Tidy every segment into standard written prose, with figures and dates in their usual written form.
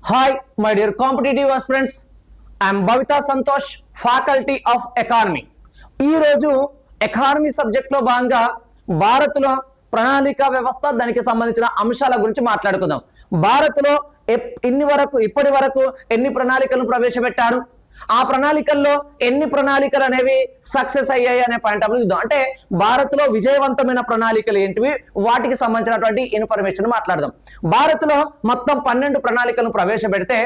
Hi, my dear competitive aspirants. I am Bhavita Santosh, Faculty of Economy. ఈ రోజు economy subject లో భాగంగా భారత్లో ప్రణాళిక వ్యవస్థ దానికి సంబంధించిన అంశాల గురించి మాట్లాడుకుందాం. భారత్లో ఇప్పటి వరకు ఎన్ని ప్రణాళికలను ప్రవేశపెట్టారు, ఆ ప్రణాళికల్లో ఎన్ని ప్రణాళికలు అనేవి సక్సెస్ అయ్యాయి అనే పాయింట్ ఆఫ్ చూద్దాం. అంటే భారత్లో విజయవంతమైన ప్రణాళికలు ఏంటివి, వాటికి సంబంధించినటువంటి ఇన్ఫర్మేషన్ మాట్లాడదాం. భారత్లో మొత్తం 12 ప్రణాళికలను ప్రవేశపెడితే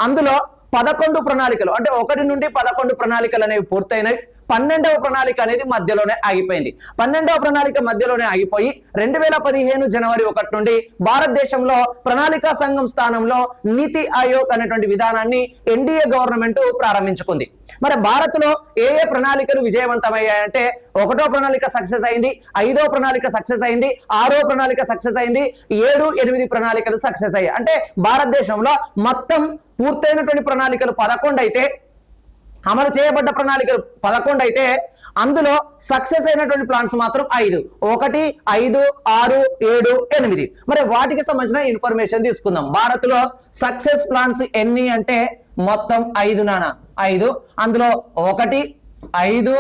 అందులో 11 ప్రణాళికలు అంటే 1 నుండి 11 ప్రణాళికలు అనేవి పూర్తయినాయి. 12వ ప్రణాళిక అనేది మధ్యలోనే ఆగిపోయింది. 12వ ప్రణాళిక మధ్యలోనే ఆగిపోయి 2015 జనవరి 1 నుండి భారతదేశంలో ప్రణాళికా సంఘం స్థానంలో నీతి ఆయోగ్ అనేటువంటి విధానాన్ని ఎన్డీఏ గవర్నమెంట్ ప్రారంభించుకుంది. మరి భారత్లో ఏ ప్రణాళికలు విజయవంతమయ్యాయంటే 1వ ప్రణాళిక సక్సెస్ అయింది, 5వ ప్రణాళిక సక్సెస్ అయింది, 6వ ప్రణాళిక సక్సెస్ అయింది, 7, 8 ప్రణాళికలు సక్సెస్ అయ్యాయి. అంటే భారతదేశంలో మొత్తం పూర్తయినటువంటి ప్రణాళికలు 11 అయితే, అమలు చేయబడ్డ ప్రణాళికలు 11 అయితే అందులో సక్సెస్ అయినటువంటి ప్లాన్స్ మాత్రం 5. 1, 5, 6, 7, 8. మరి వాటికి సంబంధించిన ఇన్ఫర్మేషన్ తీసుకుందాం. భారత్లో సక్సెస్ ప్లాన్స్ ఎన్ని అంటే మొత్తం 5 నానా 5. అందులో 1, 5,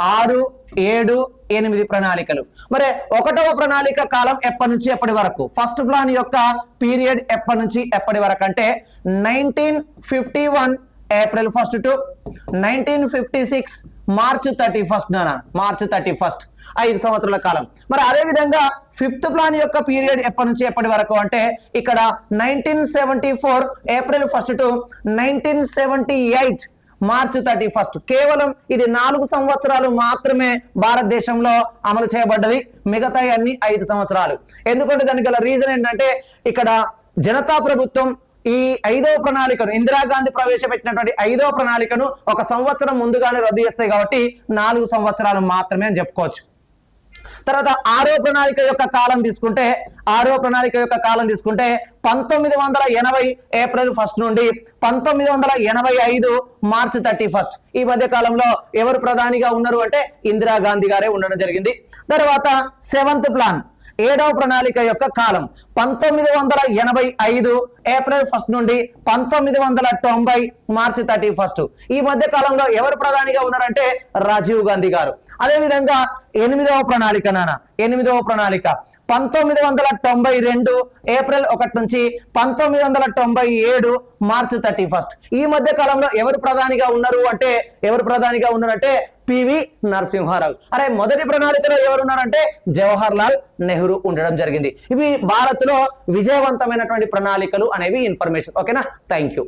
6, 7, 8 ప్రణాళికలు. మరి 1వ ప్రణాళిక కాలం ఎప్పటి నుంచి ఎప్పటి వరకు, ఫస్ట్ ప్లాన్ యొక్క పీరియడ్ ఎప్పటి నుంచి ఎప్పటి వరకు అంటే 1951 ఏప్రిల్ 1 టు 1956 మార్చ్ 31 నానా మార్చ్ 31, 5 సంవత్సరాల కాలం. మరి అదే విధంగా 5th ప్లాన్ యొక్క పీరియడ్ ఎప్పటి నుంచి ఎప్పటి వరకు అంటే ఇక్కడ 1974 ఏప్రిల్ 1 టు 1978 మార్చ్ 31. కేవలం ఇది 4 సంవత్సరాలు మాత్రమే భారతదేశంలో అమలు చేయబడ్డది, మిగతా అన్ని 5 సంవత్సరాలు. ఎందుకంటే దానికి గల రీజన్ ఏంటంటే ఇక్కడ జనతా ప్రభుత్వం ఈ 5వ ప్రణాళికను, ఇందిరాగాంధీ ప్రవేశపెట్టినటువంటి 5వ ప్రణాళికను 1 సంవత్సరం ముందుగానే రద్దు చేస్తాయి కాబట్టి 4 సంవత్సరాలు మాత్రమే అని చెప్పుకోవచ్చు. తర్వాత 6వ ప్రణాళిక యొక్క కాలం తీసుకుంటే 1980 ఏప్రిల్ 1 నుండి 1985 మార్చ్ 31. ఈ మధ్య కాలంలో ఎవరు ప్రధానిగా ఉన్నారు అంటే ఇందిరాగాంధీ గారే ఉండడం జరిగింది. తర్వాత 7th ప్లాన్ 7వ ప్రణాళిక యొక్క కాలం 1985 ఏప్రిల్ 1 నుండి 1990 మార్చి 31. ఈ మధ్య కాలంలో ఎవరు ప్రధానిగా ఉన్నారంటే రాజీవ్ గాంధీ గారు. అదేవిధంగా 8వ ప్రణాళిక 1992 ఏప్రిల్ 1 నుంచి 1997 మార్చి 31. ఈ మధ్య కాలంలో ఎవరు ప్రధానిగా ఉన్నారు అంటే పివి నరసింహారావు. అరే మొదటి ప్రణాళికలో ఎవరున్నారంటే జవహర్ లాల్ నెహ్రూ ఉండడం జరిగింది. ఇవి భారత్లో విజయవంతమైనటువంటి ప్రణాళికలు అనేవి ఇన్ఫర్మేషన్. ఓకేనా, థ్యాంక్ యూ.